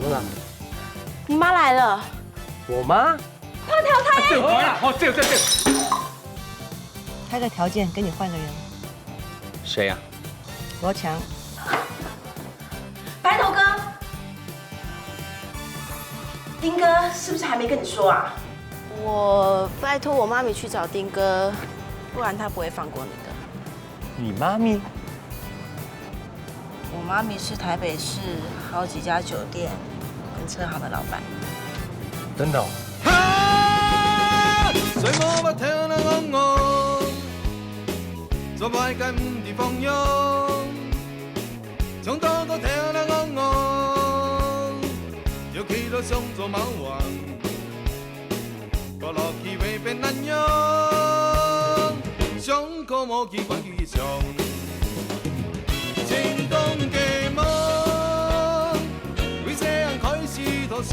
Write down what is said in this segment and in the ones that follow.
么了？你妈来了，我妈？快淘汰！这回啊！哦，这。开个条件，跟你换个人。谁呀？罗强。白头哥，丁哥是不是还没跟你说啊？我拜托我妈咪去找丁哥，不然他不会放过你的。你妈咪？我妈咪是台北市好几家酒店跟车行的老板。真的哦？随我不聽啦我，做壞計唔地放揚，從多多聽啦我，要企到上做貓王，個落去未變難養，上個冇見關於上，成功嘅夢，為這樣開始投降。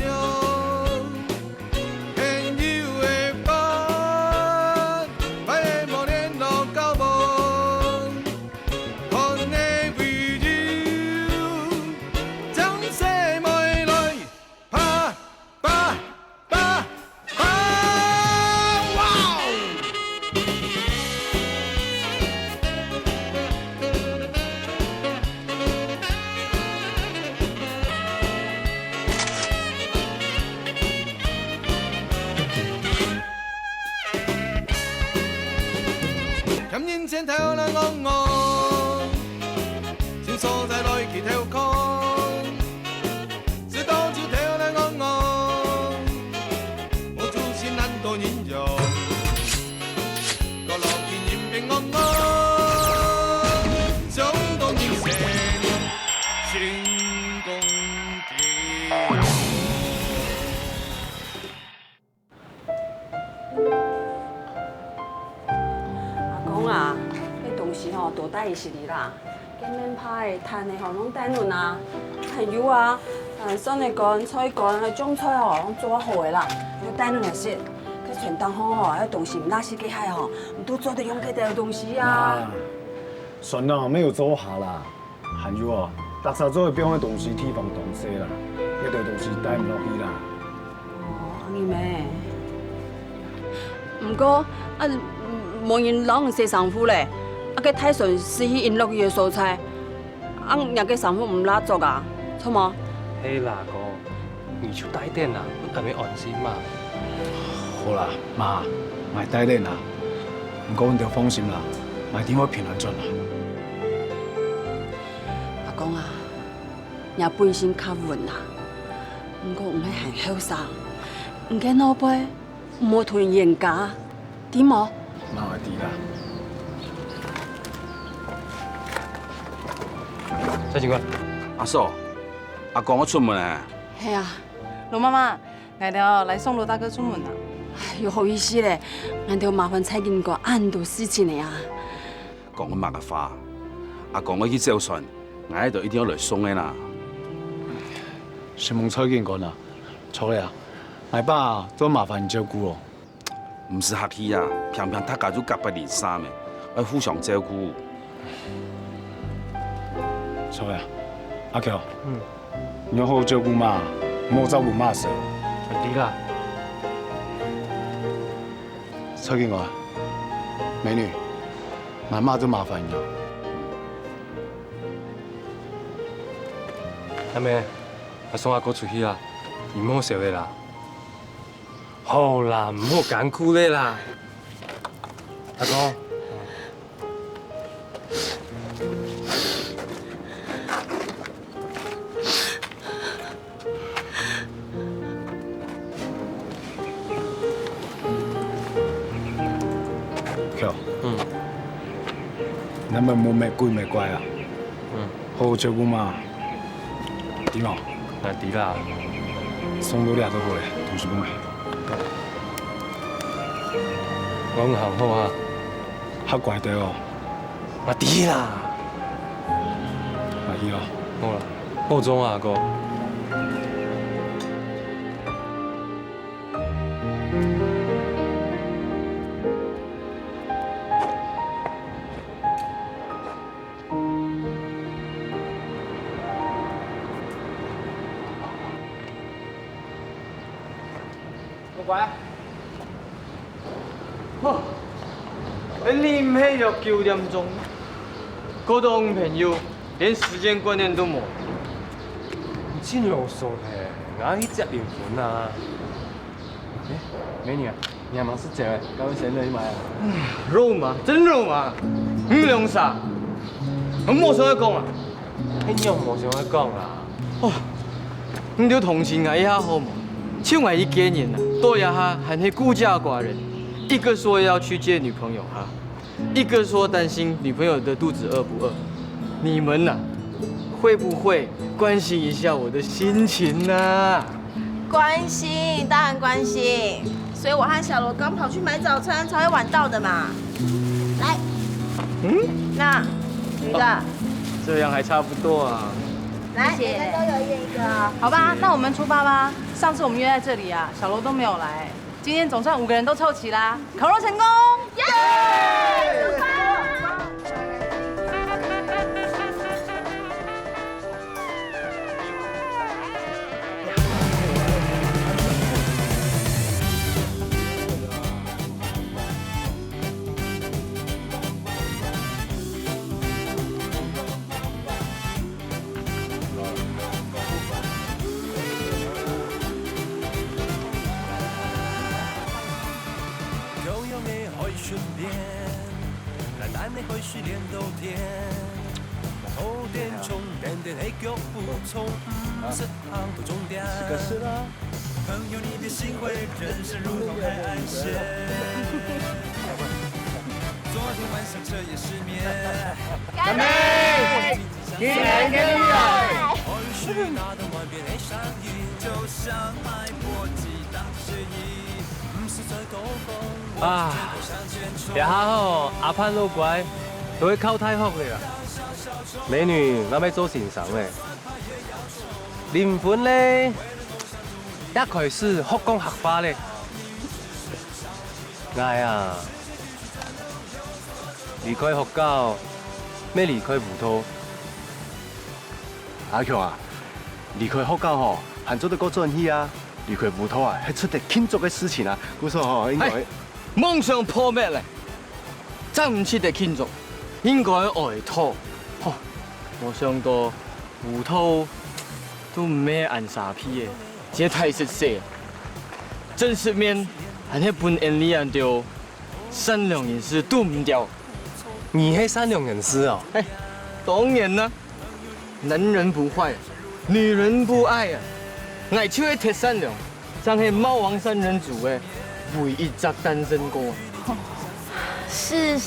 前跳啦我，前所在來去跳空，是當朝跳啦我出現難度形容，個落見嚴並我，想當然成成功嘅。啊，迄东西吼多带伊是哩啦，见面拍摊的吼拢带阮啊，还有啊，酸的干、菜干、迄种菜吼拢做好的啦，要带阮来食。佮全当好吼，迄东西唔那些几害吼，唔都做得用起的东西啊。算啦，没有做下啦，还有哦，垃圾做的变的东西提防东西啦，迄个东西带唔落去啦。哦，安尼咩？唔过啊。无因老人洗衫裤咧，啊个太顺是去因落去的蔬菜，啊人个衫裤唔拉足啊，错冇？嘿啦哥，你就带点啦，我还没安心嘛。好啦，妈，卖带练啦，不过阮着放心啦，卖点我平安转啦。阿公啊，人本身较稳啦，不过唔系很后生，唔计老辈，唔好突然严家，点冇？妈会知啦。蔡警官，阿嫂，阿公我出门啊。系啊，罗妈妈，俺条来送罗大哥出门啦。又好意思咧，俺条麻烦蔡警官很多事情的啊。讲我麻个话，阿公我去招船，俺喺度一定要来送的啦。先问蔡警官啦，错了，俺爸都麻烦你照顾哦。唔是客气啊，偏偏他家就甲不离三的，要互相照顾。错了，阿乔，你要好好照顾妈，莫照顾妈事。对啦。蔡警官，美女，俺妈就麻烦你了。阿妹，阿送阿哥出去啦，唔好笑的啦。好啦，唔好艰苦咧啦，阿哥。乔，咱们莫咩鬼咩怪啊，好好照顾妈，点哦？那对啦。送到俩都好咧，同事讲诶。我行好啊，黑怪地哦。啊对啦，阿姨哦。好啦，保重啊，阿哥。乖乖。好，你唔系约9点钟，嗰种朋友连时间观念都冇。你真啰嗦嘞，哪去接灵魂啊？哎，美女啊，你还忙是这位，刚刚谁人买啊？肉麻，真肉麻，唔良啥？我冇想要讲啊。你用无想要讲啦？哦，你就同情我一下好冇？像我一家人啊，多一下还是孤家寡人，一个说要去接女朋友哈，一个说担心女朋友的肚子饿不饿。你们呐、会不会关心一下我的心情呢？关心，当然关心。所以我和小罗刚跑去买早餐，才会晚到的嘛。来，那女的，这样还差不多啊。来，每个都有一个。好吧，那我们出发吧。上次我们约在这里啊，小罗都没有来，今天总算5个人都凑齐啦，烤肉成功！耶！出发！是个是啦。朋友，你别心灰，人生如同海岸线。昨天晚上彻夜失眠。干杯！一人跟你来。啊，也还好，阿潘老乖，都会靠太福的啦。美女，我要做先生嘞。灵魂咧，一开始学讲学法咧，哎呀，离开学校，要离开舞蹈。阿强啊，离开学校吼，还做得够转去啊！离开舞蹈啊，系出得庆祝的事情啊！故说吼，应该梦想破灭咧，真唔出得庆祝，应该爱拖。吼，我想到舞蹈都唔咩按傻批的，这太实际了。正式面还迄本眼里按着善良人士都唔掉。你系善良人士哦？哎，当然啦，男人不坏，女人不爱啊。我就会铁善良，像迄猫王三人组的唯一只单身狗。是，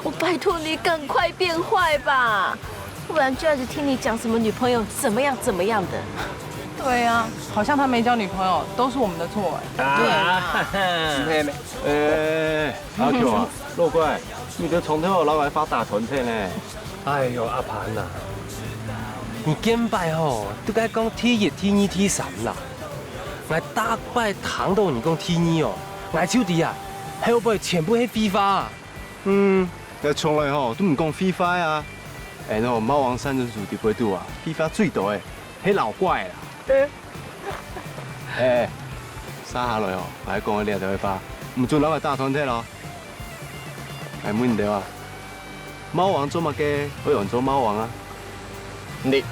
我拜托你赶快变坏吧，不然就要一直听你讲什么女朋友怎么样的。对啊，好像他没交女朋友，都是我们的错哎。妹妹，阿强啊，老乖，你的从头老来发大团体呢？哎呦，阿潘呐，你今摆吼都该讲T1、T2、T3啦，我大摆谈到你讲T2哦，我手底啊，后背全部係FIFA啊。我从来吼都唔讲 FIFA 啊，哎，那猫王三人组伫杯度啊 ，FIFA 最大的，迄老怪啦。哎，三下来吼，来讲个掠到去吧，唔准老来大团体咯。系冇问题啊。猫王做乜嘅？可以用做猫王啊。你。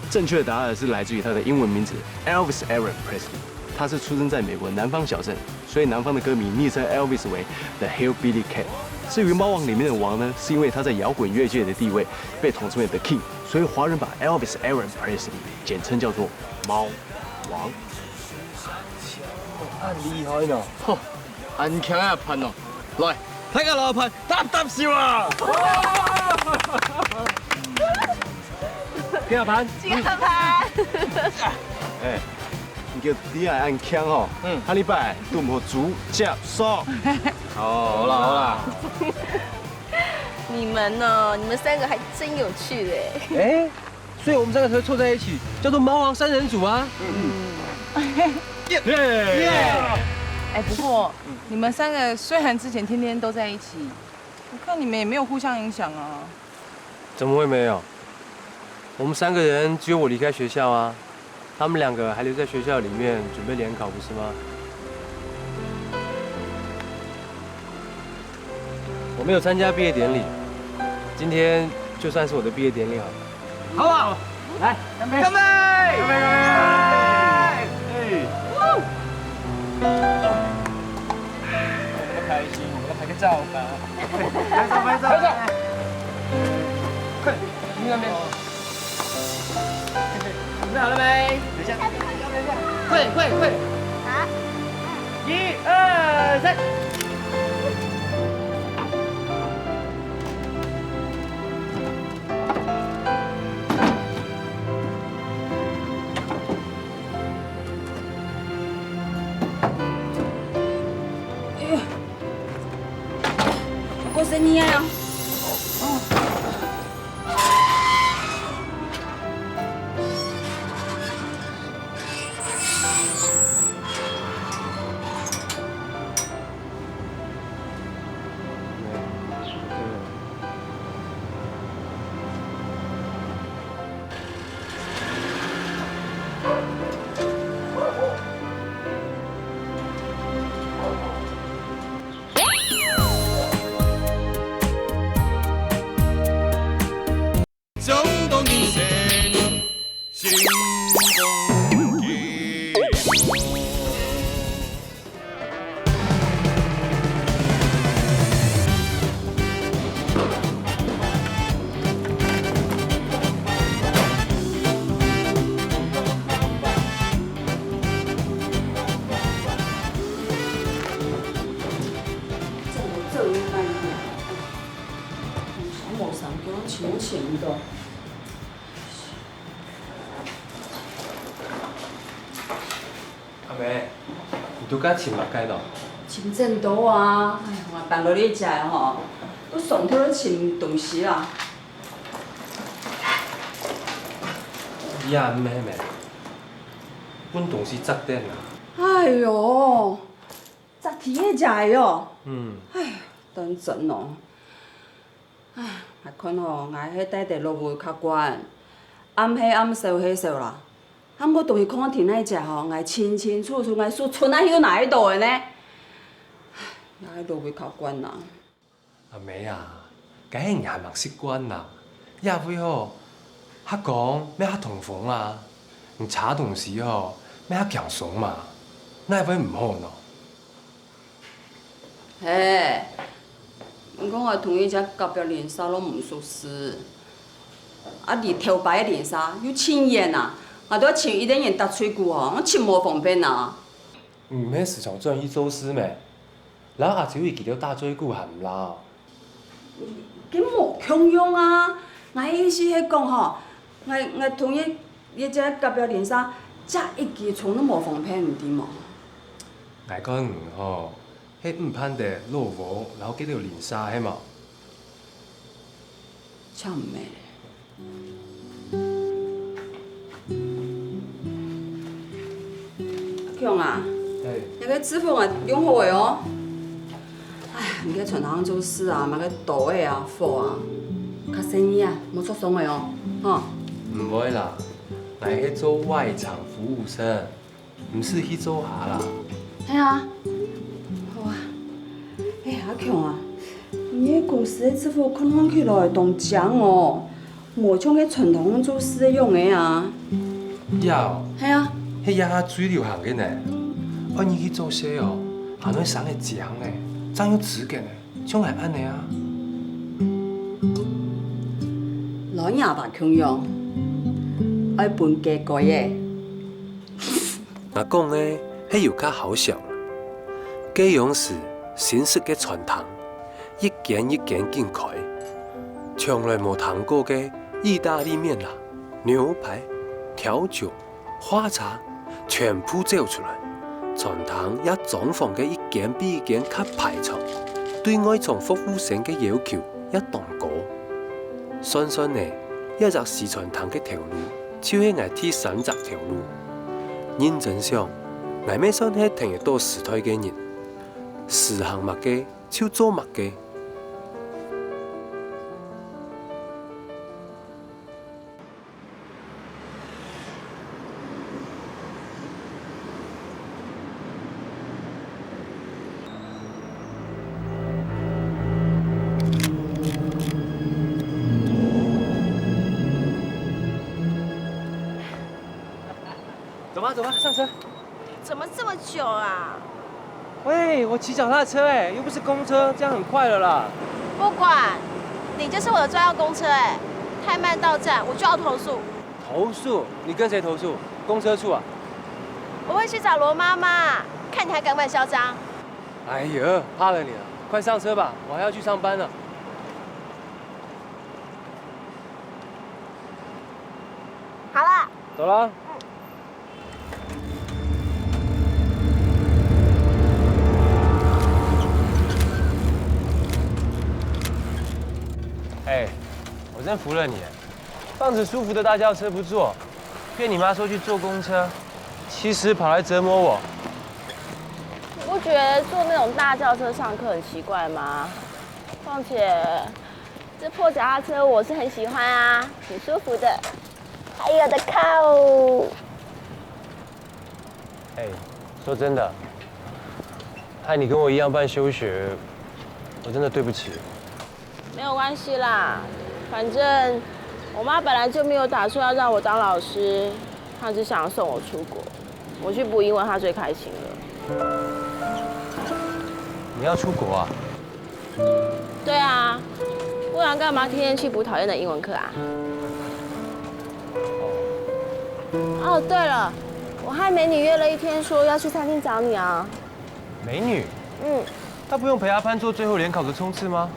正确的答案是来自于他的英文名字 Elvis Aaron Presley。他是出生在美国南方小镇，所以南方的歌迷昵称 Elvis 为 The Hillbilly Cat。至于猫王里面的王呢，是因为他在摇滚乐界的地位被统称为 The King， 所以华人把 Elvis Aaron Presley 简称叫做猫王。很厉害呢，吼，安强啊潘哦，来，睇下老潘搭笑啊！金阿潘，金阿潘，哎，你叫你爱按枪吼，下礼拜都唔好煮接手。好啦。你们呢？你们3个还真有趣哎。哎，所以我们3个才会凑在一起，叫做猫王三人组啊。哎，不过你们3个虽然之前天天都在一起，我看你们也没有互相影响啊。怎么会没有？我们3个人只有我离开学校啊，他们两个还留在学校里面准备联考，不是吗？我没有参加毕业典礼，今天就算是我的毕业典礼好了。好不好？来，干杯！干杯！干杯！干杯！我们开心，我们来拍个照吧。拍照，拍照，拍照！快，你那边。准备好了没？等一下，快，快，快！好。1、2、3。过生日啊！衝動現成，星空結網。这应该的，小某上给我请请的。阿妹，你都敢请哪街咯？请真多啊！哎，我放落你食的吼，我上头咧请东西啦。你也唔係咩？阮同事10點啦。哎呦，10天嘅食的哦。哎，當真哦。哎，還看吼，我迄帶地落會較懸，暗黑暗燒迄燒啦。啊，我當伊看天來食吼，我清清楚楚，我數村仔迄哪一度的呢？唉，也落會較懸啦。阿妹啊，梗係牙墨習慣啦，也會吼，黑講咩黑同風啊，唔查同事吼咩黑強慫嘛，那會唔好喏。嘿，毋過我同伊只隔壁連衫攏唔熟識，啊，而頭擺嘅連衫又青豔啊，我都要穿一點點搭嘴骨吼，我穿無方便啊。唔係市場專一周師咩？然後阿姐會記得大嘴骨係唔啦？佢無強用啊！我意思係講吼，我同伊只隔壁連衫，只一支穿都無方便，唔對嘛？我講吼，迄唔攀的落伍，然後記得有連紗係嘛？真唔係。強啊！那個紙風啊，用好個哦。唉，唔記得傳行做事啊，嘛個刀的啊、貨啊，較生意啊，冇出爽個哦，吼。唔會啦，我係做外場服務生，唔是去做下啦。係啊，好啊。哎呀，阿強啊，你公司的紙風看起來當獎哦，無像迄傳統做事用的啊。有。係啊。迄也最流行嘅呢，按你去做些哦，下攏送嘅獎呢，真有質感呢，總係安尼啊。攞廿八強用，愛本價貴嘅。我講呢，迄又較好笑啦。這樣是新式嘅傳統，一間一間緊開，從來冇談過嘅意大利麵啦、牛排、調酒、花茶。全部走出來，傳統也裝潢嘅一間比一間較排場，對外場服務生嘅要求也當高。相信呢，一隻是傳統嘅條路，就是我第3隻條路。認真想，我咪算係聽得到時代嘅人，時行物嘅就做物嘅。吧，走吧，上车。怎么这么久啊？喂，我骑脚踏车哎，又不是公车，这样很快了啦。不管，你就是我的专用公车哎，太慢到站我就要投诉。投诉？你跟谁投诉？公车处啊？我会去找罗妈妈，看你还敢不敢嚣张。哎呀，怕了你了，快上车吧，我还要去上班呢。好了，走了。哎，我真服了你，放着舒服的大轿车不坐，骗你妈说去坐公车，其实跑来折磨我。你不觉得坐那种大轿车上课很奇怪吗？况且这破脚踏车我是很喜欢啊，挺舒服的，还有的靠。哎，说真的，害你跟我一样办休学，我真的对不起。没有关系啦，反正我妈本来就没有打算要让我当老师，她只想送我出国，我去补英文，她最开心了。你要出国啊？对啊，不然干嘛天天去补讨厌的英文课啊？哦，对了，我和美女约了一天，说要去餐厅找你啊。美女？嗯，她不用陪阿潘做最后联考的冲刺吗？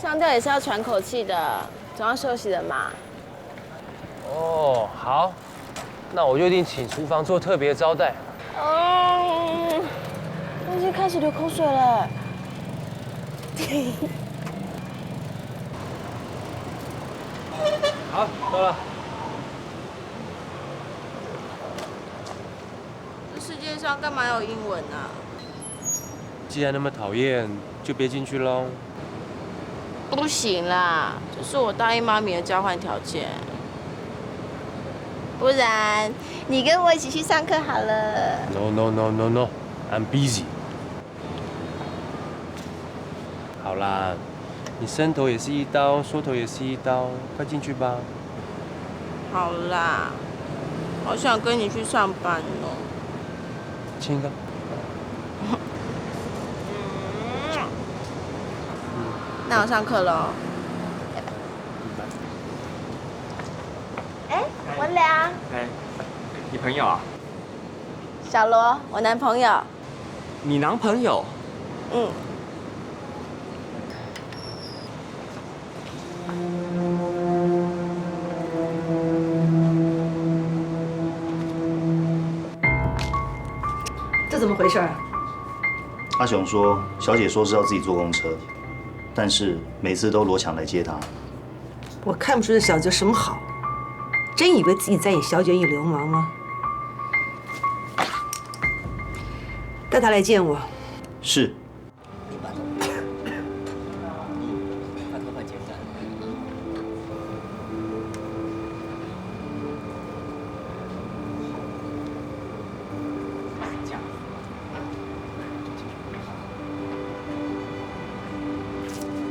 上吊也是要喘口气的，总要休息的嘛。哦，好，那我约定请厨房做特别招待。我已经开始流口水了。好，到了。这世界上干嘛有英文啊？既然那么讨厌，就别进去喽。不行啦，这是我答应妈咪的交换条件。不然你跟我一起去上课好了。No，I'm busy。好啦，你伸头也是一刀，缩头也是一刀，快进去吧。好啦，好想跟你去上班哦。亲一个。那我上课喽。哎，文良。哎，你朋友啊？小罗，我男朋友。你男朋友？嗯。这怎么回事啊？阿雄说，小姐说是要自己坐公车，但是每次都罗强来接她。我看不出这小子有什么好，真以为自己在演小姐与流氓吗？带他来见我。是。把头发剪短。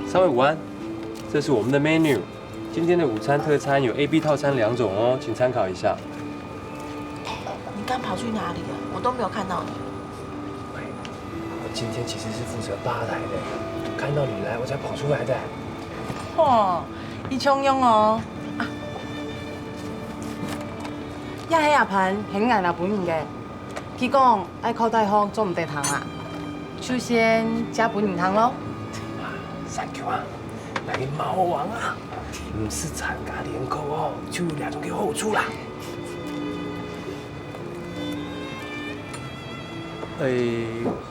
三位午安，这是我们的 menu。今天的午餐特餐有 A、B 套餐2种哦，请参考一下。你刚跑去哪里了？我都没有看到你。我今天其实是负责吧台的，看到你来我才跑出来的。嚯，你冲勇哦！呀，迄下盘很硬啊，本嘅。佢讲爱靠大方做唔得糖啊，首先加本唔糖咯。Thank you 啊，那个猫王啊，不是参加联考哦，就2种给后出啦。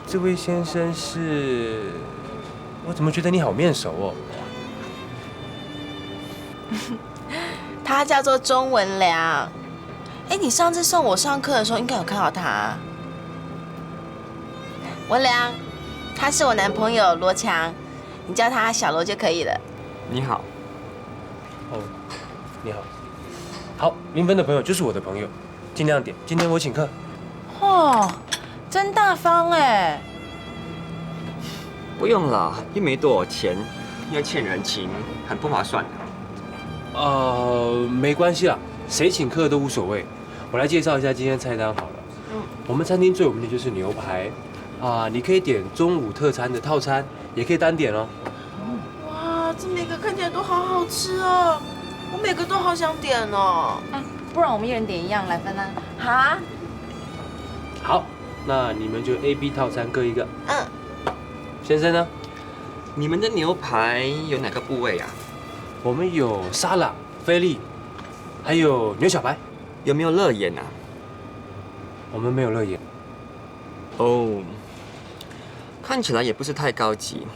这位先生是，我怎么觉得你好面熟哦？他叫做钟文良。哎，你上次送我上课的时候，应该有看到他。文良，他是我男朋友罗强，你叫他小罗就可以了。你好。哦，你好。好，0分的朋友就是我的朋友，尽量点。今天我请客。嚯，真大方哎！不用了，又没多少钱，要欠人情，很不划算的。没关系啦，谁请客都无所谓。我来介绍一下今天菜单好了。我们餐厅最有名的就是牛排啊，你可以点中午特餐的套餐，也可以单点哦。哇，这每个看起来都好好吃哦，我每个都好想点哦。不然我们一人点一样来分啊。哈？好，那你们就 A、B 套餐各一个。先生呢？你们的牛排有哪个部位啊？我们有沙朗、菲力，还有牛小排。有没有肋眼啊？我们没有肋眼。哦，看起来也不是太高级，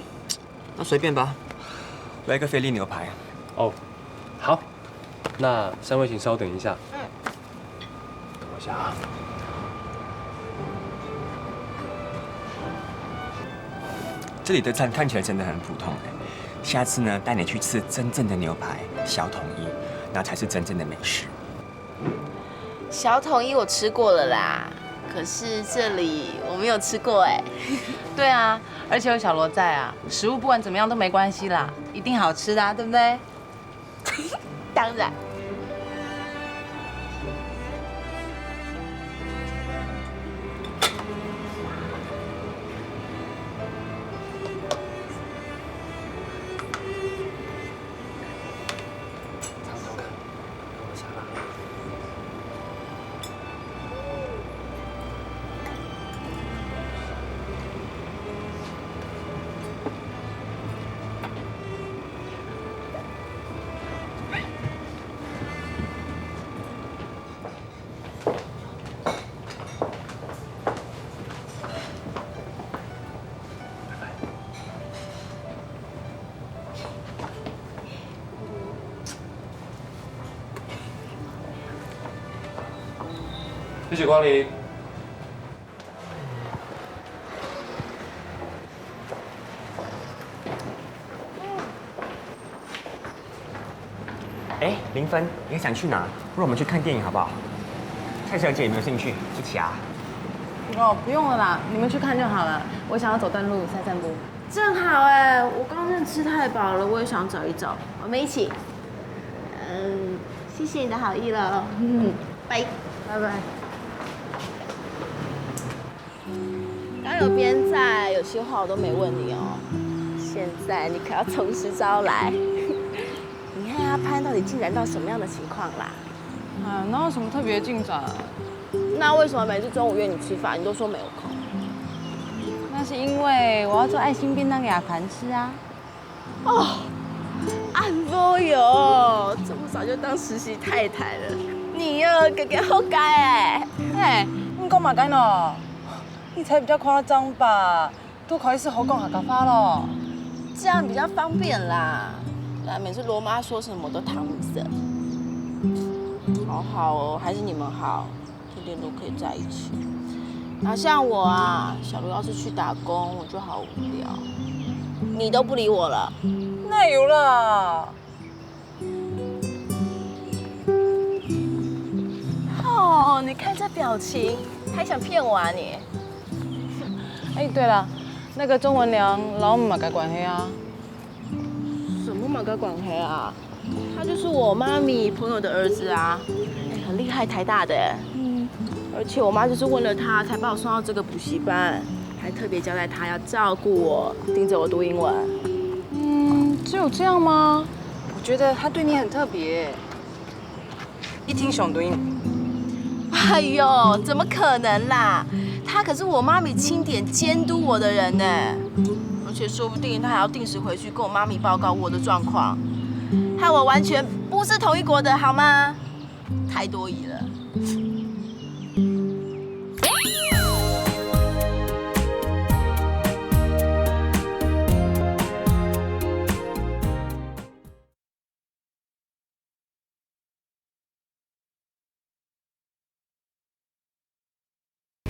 那随便吧，来个菲力牛排。哦，好，那3位请稍等一下。等我一下啊。这里的餐看起来真的很普通哎，下次呢带你去吃真正的牛排，小统一，那才是真正的美食。小统一我吃过了啦，可是这里我没有吃过哎。对啊，而且有小罗在啊，食物不管怎么样都没关系啦，一定好吃的啊，对不对？当然。谢谢光临。哎，林芬，你还想去哪？不如我们去看电影好不好？蔡小姐有没有兴趣？一起啊？哦，不用了啦，你们去看就好了。我想要走段路散散步。正好哎，我刚真的吃太饱了，我也想走一走，我们一起。谢谢你的好意了。拜拜拜。刚有边在，有些话我都没问你哦。现在你可要从实招来。你和阿潘到底进展到什么样的情况啦？哪有什么特别进展？那为什么每次中午约你吃饭，你都说没有空？那是因为我要做爱心便当给阿盘吃啊。哦，安波哟，这么早就当实习太太了，你呀，格格好改哎。哎，你讲嘛干咯？你才比较夸张吧？都考试好讲客家话咯。这样比较方便啦。每次罗妈说什么都淌五色。好好哦，还是你们好，天天都可以在一起。哪像我啊，小卢要是去打工，我就好无聊。你都不理我了。那有啦。哦，你看这表情，还想骗我啊你？哎，对了，那个钟文良老母嘛该管黑啊。什么嘛该管黑啊？他就是我妈咪朋友的儿子啊，很厉害，台大的。而且我妈就是为了他才把我送到这个补习班，还特别交代他要照顾我，盯着我读英文。只有这样吗？我觉得他对你很特别。一听想读英。哎呦，怎么可能啦？他可是我妈咪钦点监督我的人呢，而且说不定他还要定时回去跟我妈咪报告我的状况，害我完全不是同一国的好吗？太多疑了。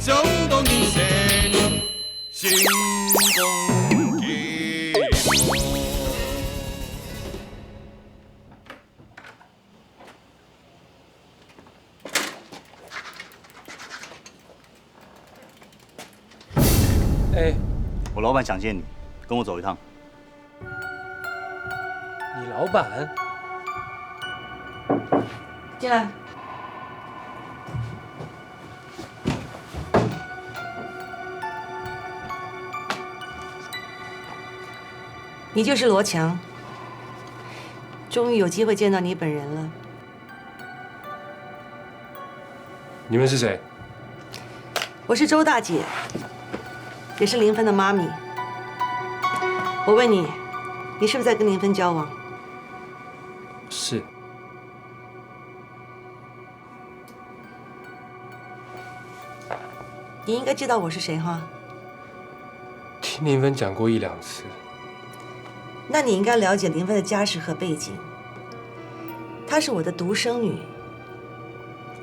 衝動現成，成功結果。哎，我老板想见你，跟我走一趟。你老板？进来。你就是罗强，终于有机会见到你本人了。你们是谁？我是周大姐，也是林芬的妈咪。我问你，你是不是在跟林芬交往？是。你应该知道我是谁哈。听林芬讲过1、2次。那你应该了解林芬的家世和背景。她是我的独生女。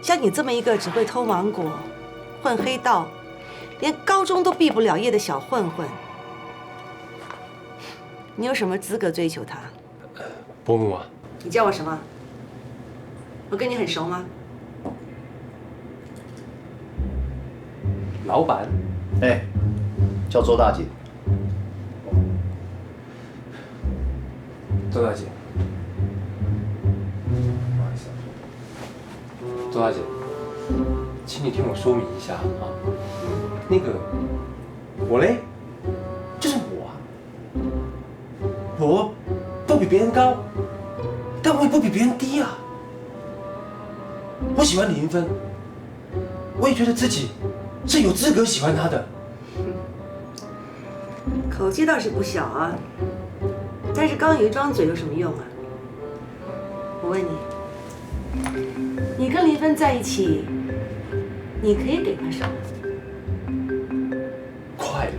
像你这么一个只会偷芒果、混黑道，连高中都毕不了业的小混混，你有什么资格追求她？伯母啊，你叫我什么？我跟你很熟吗？老板。哎，叫周大姐。周大姐，不好意思，周大姐，请你听我说明一下啊。那个，我嘞，就是我啊，我不比别人高，但我也不比别人低啊。我喜欢李云芬，我也觉得自己是有资格喜欢她的。口气倒是不小啊。但是刚有一张嘴有什么用啊？我问你，你跟林芬在一起，你可以给她什么？快乐。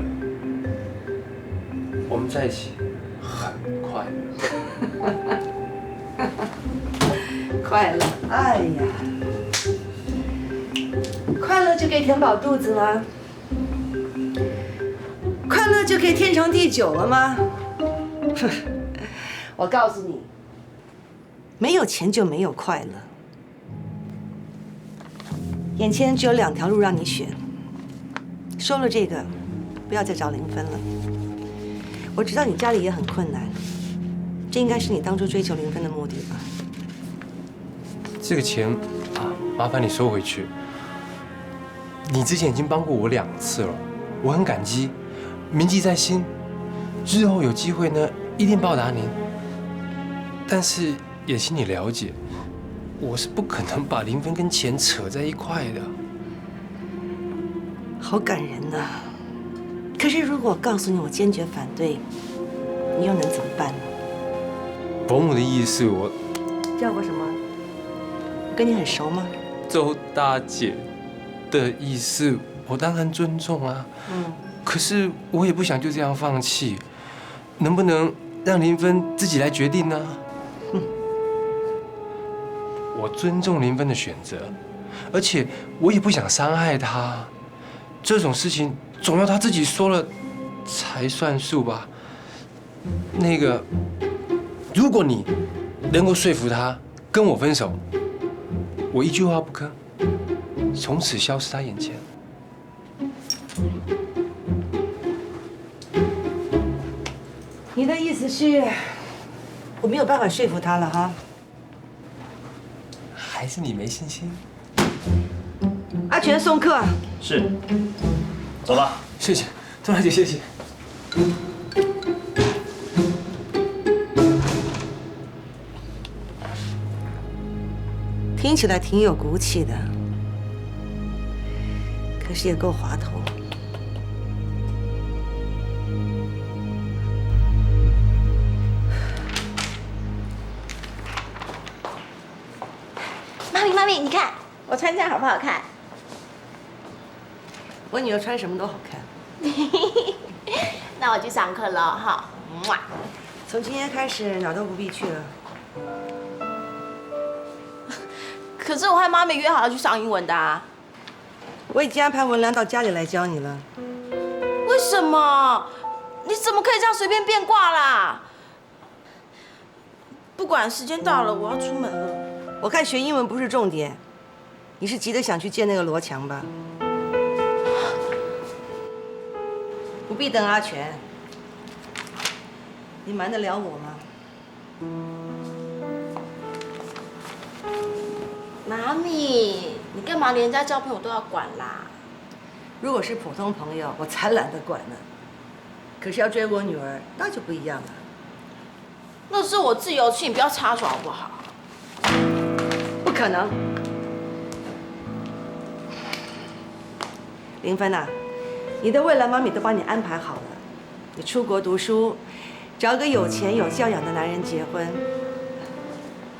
我们在一起很快乐。快乐，哎呀，快乐就可以填饱肚子吗？快乐就可以天长地久了吗？我告诉你，没有钱就没有快乐。眼前只有2条路让你选，收了这个，不要再找林芬了。我知道你家里也很困难，这应该是你当初追求林芬的目的吧？这个钱啊，麻烦你收回去。你之前已经帮过我2次了，我很感激，铭记在心。日后有机会呢，一定报答您。但是也请你了解，我是不可能把林芬跟钱扯在一块的。好感人呐！可是如果我告诉你我坚决反对，你又能怎么办呢？伯母的意思我叫我什么？我跟你很熟吗？周大姐的意思，我当然尊重啊。可是我也不想就这样放弃，能不能让林芬自己来决定呢？我尊重林芬的选择，而且我也不想伤害她。这种事情总要她自己说了才算数吧。那个，如果你能够说服她跟我分手，我一句话不吭，从此消失她眼前。你的意思是，我没有办法说服他了哈？还是你没信心？阿全送客。是。走吧。谢谢，周大姐，谢谢。听起来挺有骨气的，可是也够滑头。妈咪，你看我穿这样好不好看？我女儿穿什么都好看。那我去上课了哈。从今天开始哪都不必去了。可是我和妈咪约好要去上英文的啊。我已经安排文良到家里来教你了。为什么？你怎么可以这样随便变卦啦？不管时间到了，我要出门了。我看学英文不是重点，你是急着想去见那个罗强吧？不必等阿全，你瞒得了我吗？妈咪，你干嘛连人家交朋友都要管啦？如果是普通朋友，我才懒得管呢。可是要追我女儿，那就不一样了。那是我自由期，你不要插手好不好？不可能。林芬啊，你的未来妈咪都帮你安排好了，你出国读书，找个有钱有教养的男人结婚，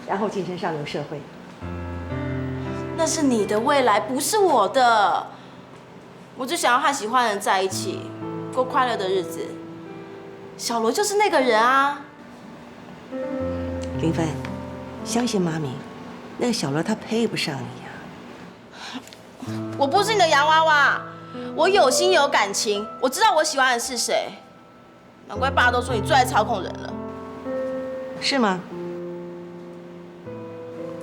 然后晋升上流社会。那是你的未来，不是我的。我只想要和喜欢的人在一起，过快乐的日子。小罗就是那个人啊。林芬，相信妈咪，那个小罗他配不上你啊。我不是你的洋娃娃，我有心有感情，我知道我喜欢的是谁。难怪爸都说你最爱操控人了。是吗？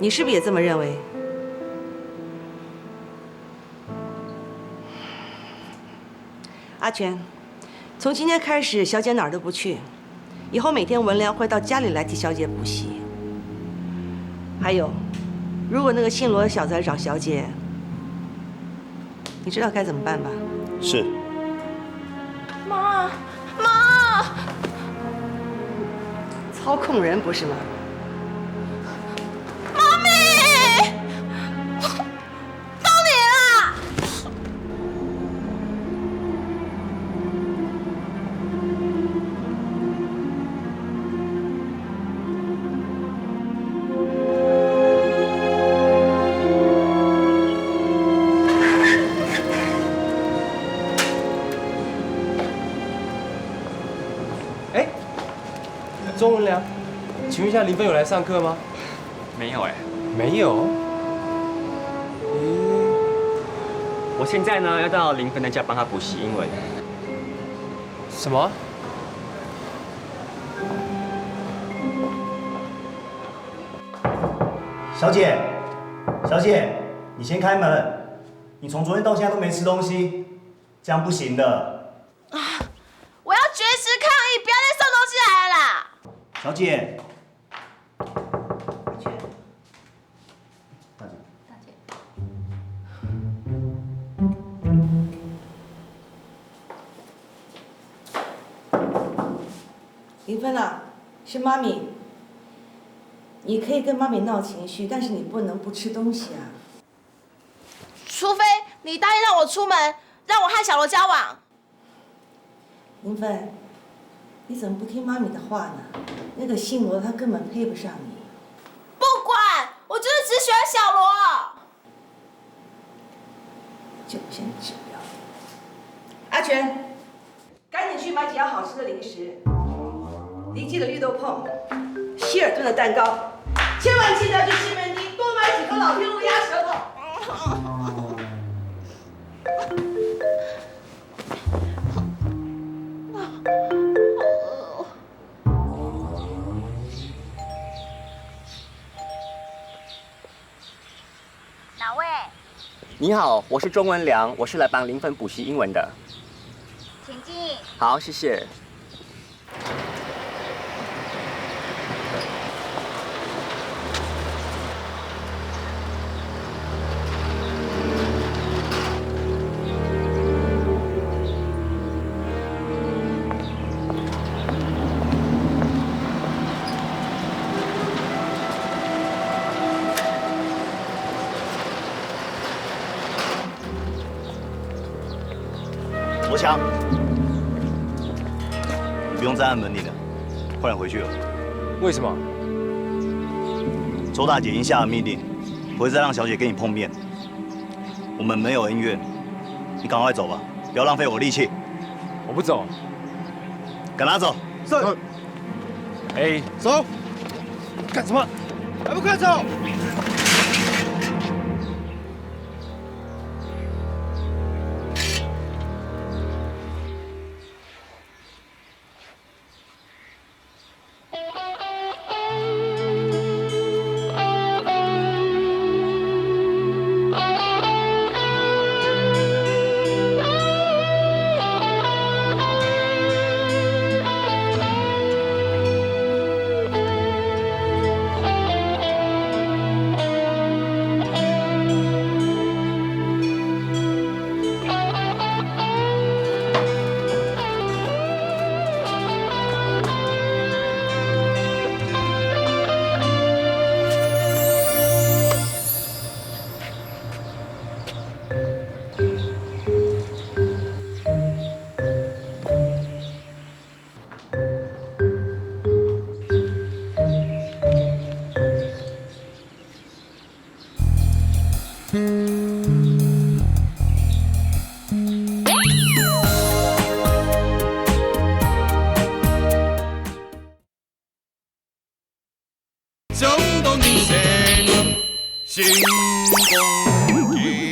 你是不是也这么认为？阿全，从今天开始，小姐哪儿都不去，以后每天文良会到家里来替小姐补习。还有，如果那个姓罗的小子来找小姐，你知道该怎么办吧？是。妈，操控人不是吗？妈咪，到你了！钟文良，请问一下林芬有来上课吗？没有哎。没有。我现在呢要到林芬的家帮她补习英文。什么？小姐，小姐，你先开门。你从昨天到现在都没吃东西，这样不行的。我要绝食抗议，不要再送东西来了啦！小姐。林芬啊，是妈咪。你可以跟妈咪闹情绪，但是你不能不吃东西啊。除非你答应让我出门，让我和小罗交往。林芬，你怎么不听妈咪的话呢？那个姓罗他根本配不上你。不管，我就是只喜欢小罗。就先治疗。阿全，赶紧去买几样好吃的零食，离记的绿豆椪，希尔顿的蛋糕，千万记得去西门町多买几颗老天鹅鸭舌头。哪位？你好，我是钟文良，我是来帮林芬补习英文的。请进。好，谢谢。罗强，你不用再按门铃了，快点回去了。为什么？周大姐已经下了命令，不会再让小姐跟你碰面。我们没有恩怨，你赶快走吧，不要浪费我力气。我不走。赶他走。是。哎，走。干什么？还不快走！ con diseño sin conquistar.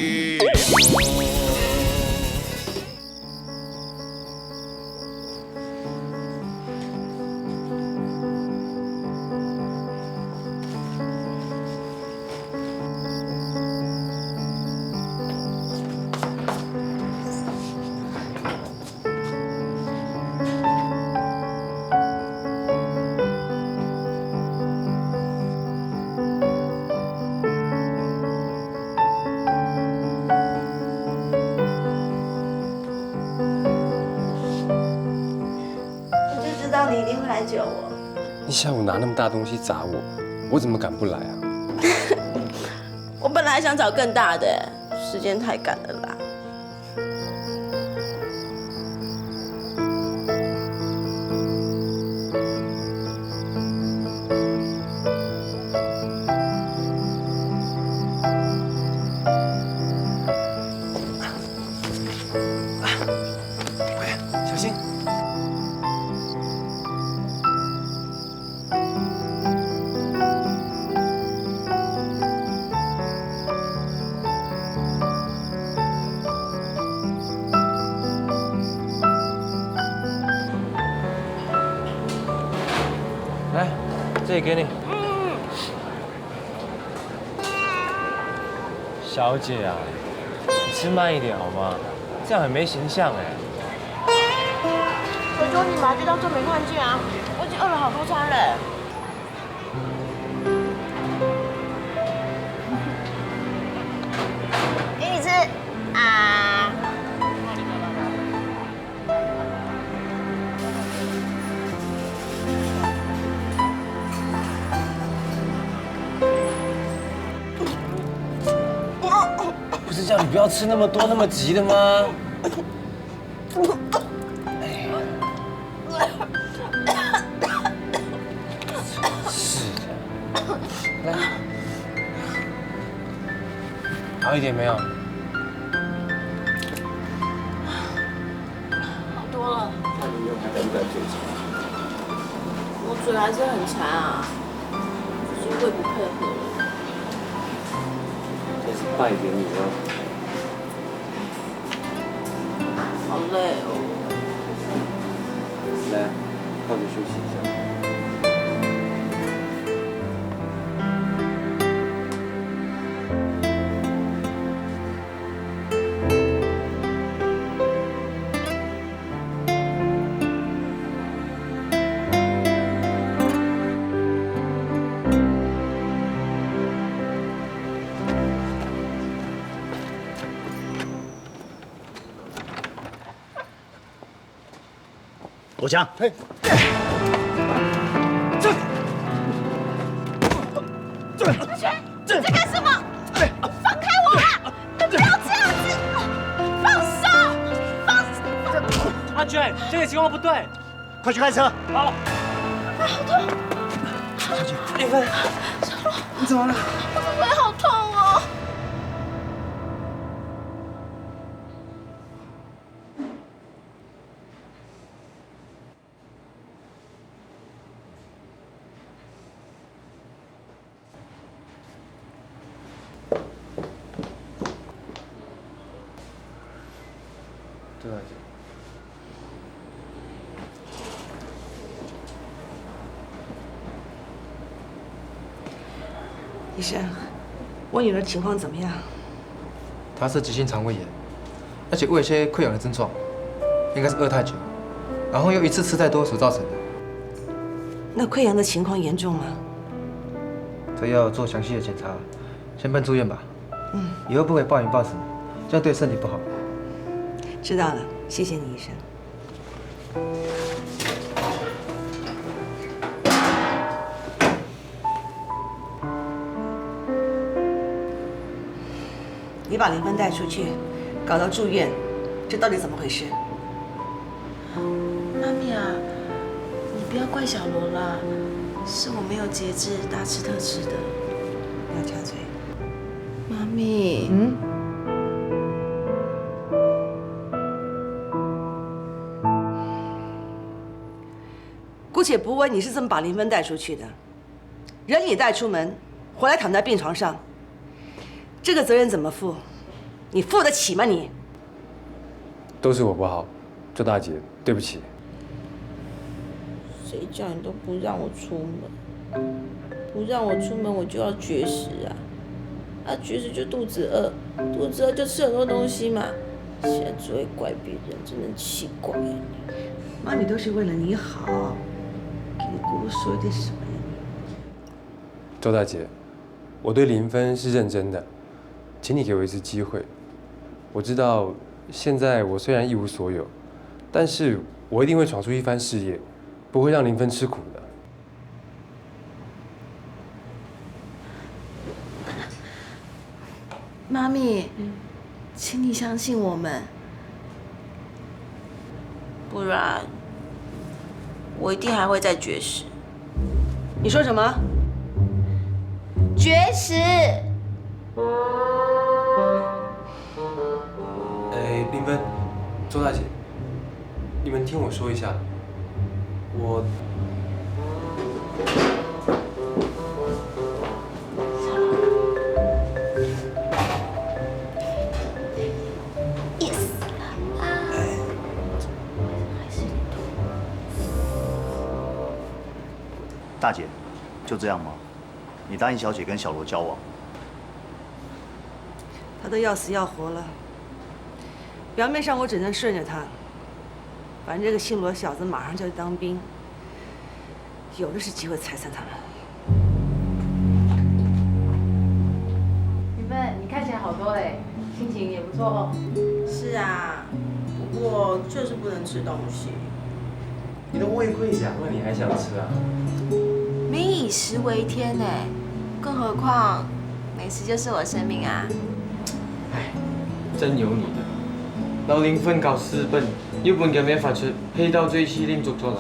你一定会来救我。你下午拿那么大东西砸我，我怎么敢不来啊？我本来还想找更大的，时间太赶了啦。小心！来，这里给你。小姐啊，你吃慢一点好吗？这样很没形象哎。求求你嘛，就当做没看见啊！我已经饿了好多餐了。给你吃啊！不是叫你不要吃那么多、那么急的吗？是的，来，好一点没有？好多了。那你以后还敢不敢嘴馋？我嘴还是很馋啊，只是胃不配合了。这是拜给你了。好累哦。来，靠着休息一下。罗强，嘿，你在干什么？放开我啦！你不要这样子！放手！放手！阿娟，这个情况不对，快去开车。好。好痛！小姐，林芬，小罗，你怎么了？我的胃好痛哦。对。医生，我女儿情况怎么样？她是急性肠胃炎，而且胃有些溃疡的症状，应该是饿太久，然后又一次吃太多所造成的。那溃疡的情况严重吗？这要做详细的检查，先办住院吧。嗯，以后不可以暴饮暴食，这样对身体不好。知道了，谢谢你，医生。你把林芬带出去，搞到住院，这到底怎么回事？妈咪啊，你不要怪小罗啦，是我没有节制，大吃特吃的。不要插嘴。妈咪，姑且不问你是怎么把林芬带出去的，人你带出门，回来躺在病床上，这个责任怎么负？你负得起吗你？都是我不好，周大姐，对不起。谁叫你都不让我出门，不让我出门我就要绝食啊！啊，绝食就肚子饿，肚子饿就吃很多东西嘛。现在只会怪别人，真的奇怪。妈咪都是为了你好，给你姑姑说一点什么呀？周大姐，我对林芬是认真的，请你给我一次机会。我知道现在我虽然一无所有，但是我一定会闯出一番事业，不会让林芬吃苦的。妈咪，请你相信我们，不然我一定还会再绝食。你说什么？绝食！林芬，周大姐，你们听我说一下，我。大姐，就这样吗？你答应小姐跟小罗交往？他都要死要活了，表面上我只能顺着他。反正这个姓罗小子马上就要当兵，有的是机会拆散他们。云芬，你看起来好多嘞，心情也不错哦。是啊，不过就是不能吃东西。你的胃溃疡了，你还想吃啊？民以食为天哎，更何况美食就是我生命啊！唉，真有你的。老林芬搞私奔，日本嘅咩法出，氣到最遲拎捉咗嚟。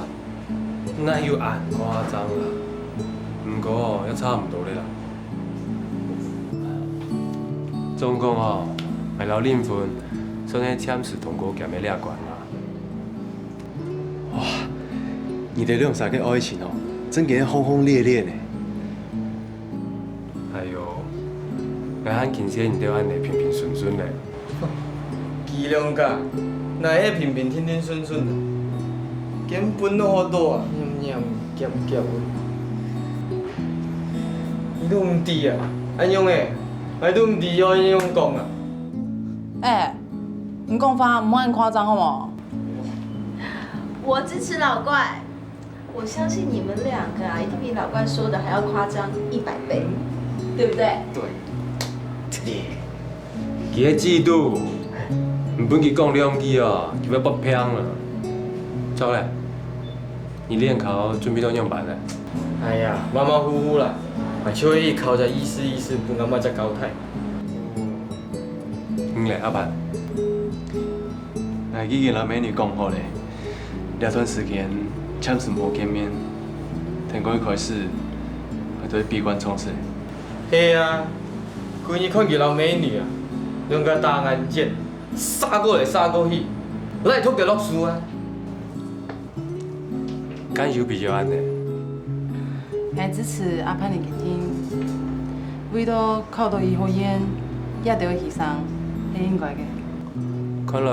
那要眼誇張啦，不過又差唔到你啦。總共哦，係老林芬，算係簽署通過嘅咩兩關啦。哇，你哋兩三個愛情哦，真嘅轟轟烈烈呢。哎呦，我很慶幸你哋安尼平平順順嘞。伎倆噶，哪會平平天天順順啊？根本都好多啊，黏黏夾夾的。你都唔知啊，安樣誒，你都唔知要安樣講啊。哎，你講法唔好咁誇張好冇？我支持老怪，我相信你们两个啊，一定比老怪说的还要夸张100倍，对不对？对。佢喺制度，唔本佢講兩句哦，佢要不平啦。走嘞，你練考準備到樣辦嘞？哎呀，馬馬虎虎啦，咪超可以考就意思，半咁啊只狗體。嚟阿爸，已經老美女講好嘞，這段時間暫時冇見面，聽講一開始佢都閉關從事。係啊，佢一看見老美女啊，兩個大眼睛，殺過來殺過去，來拖嘅落書啊！感受比較安呢。我支持阿潘的決定，為到考到醫學院，也得犧牲，係應該嘅。看來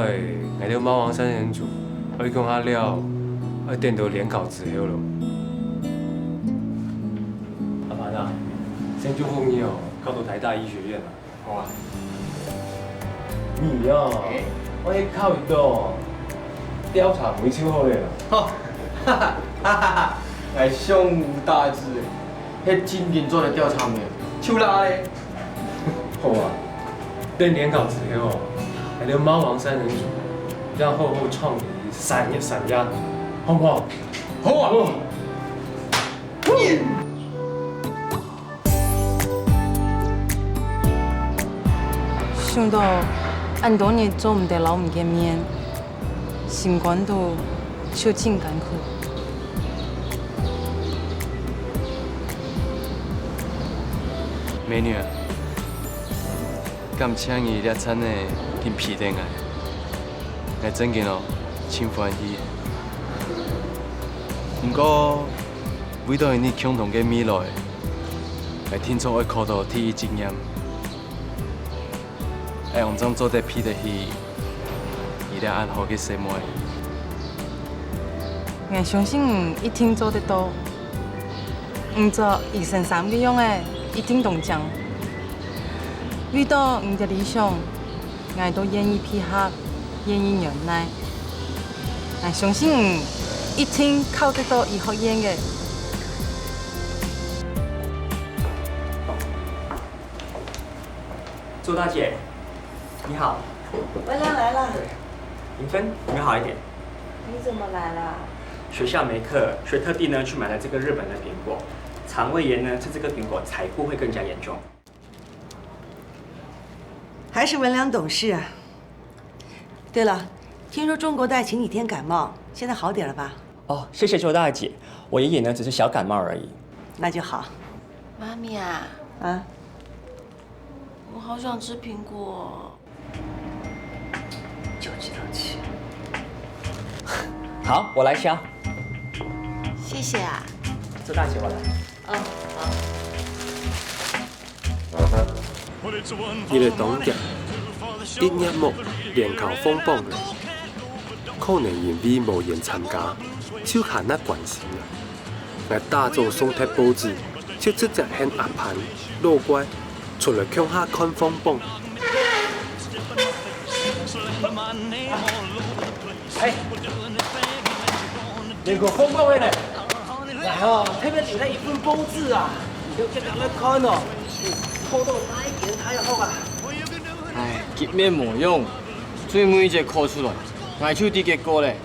我哋貓王三人組，我講下了，我等到聯考之後咯。阿潘啊，先祝福你哦，考到台大醫學院啦。好啊。你哦，我一考一到調查梅超好嘞啦。哈哈哈哈！係胸無大志，迄真認真嚟調查咩？手拉咧。好啊，等聯考之後，我哋貓王三人組，讓厚厚創意閃一閃呀，好唔好？好啊！想到按多年做唔得老唔見面，心肝都受盡艱苦。美女啊，感謝你熱餐的跟皮蛋啊，我真嘅哦，真歡喜。不過為到你共同嘅未來，我会听从我口头提议经验，会用种做在批的戏，伊俩按好去洗摸。我相信一定做得到，唔做一生三个样的，一定同奖。遇到你的理想，我都愿意配合，愿意忍耐。我相信一定靠得到医学院的。周大姐，你好。文良来了。林芬，有没有好一点？你怎么来了？学校没课，所以特地呢去买了这个日本的苹果。肠胃炎呢，吃这个苹果采过会更加严重。还是文良懂事啊。对了，听说中国大前几天感冒，现在好点了吧？哦，谢谢周大姐。我爷爷呢只是小感冒而已。那就好。妈咪啊，我好想吃苹果。就知道吃。好，我来削。谢谢啊。周大姐，我来。伊个董家一眼目连球风暴嘅，可能因为无缘参加，就限那关系啦。我大做送贴报纸，就直接向阿盘落乖，出来乡下看风暴。哎，连个风暴的呢？来哦，特别留了一份报纸啊，要给人来看哦。看到哪一件睇好啊？唉，急咩无用，最尾一个考出来，挨手啲结果咧。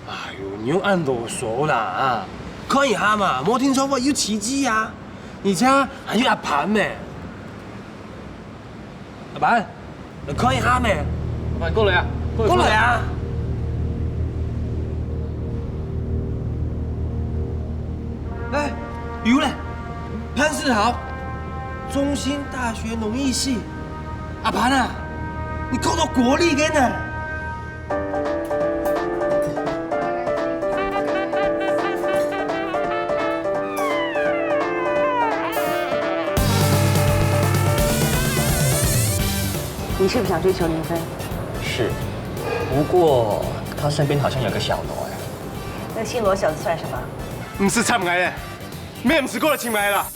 哎呦，你又按啰嗦啦啊！看一下嘛，没听说过有奇迹啊！你家还有阿盘咩？阿盘，你看一下咩？阿盘过来啊！过来啊！哎，有嘞，潘世豪，中兴大学农艺系。阿盘啊，你考到国立嘅呢？你是不是想追求林芬？是，不过他身边好像有个小罗哎。那姓罗小子算什么？唔是参来的，咩唔是过来请来啦？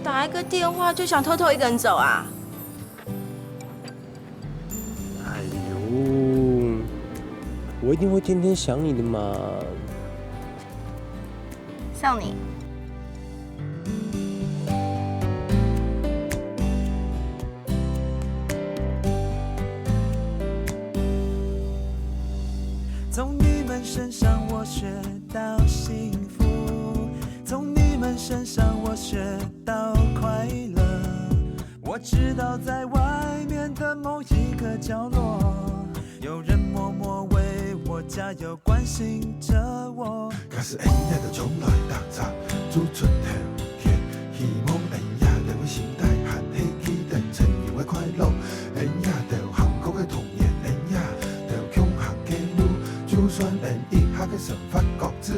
打一个电话就想偷偷一个人走啊？哎呦，我一定会天天想你的嘛。像你。从你们身上我学到幸福，从你们身上我学到快乐。我知道在外面的某一个角落，有人默默为我加油，关心着我。假使恩也就从来踏查做出条嘅，希望恩也就會時代限起期待曾有嘅快樂，恩也就幸福嘅童年，恩也就強行嘅路，就算恩一下嘅神發覺知。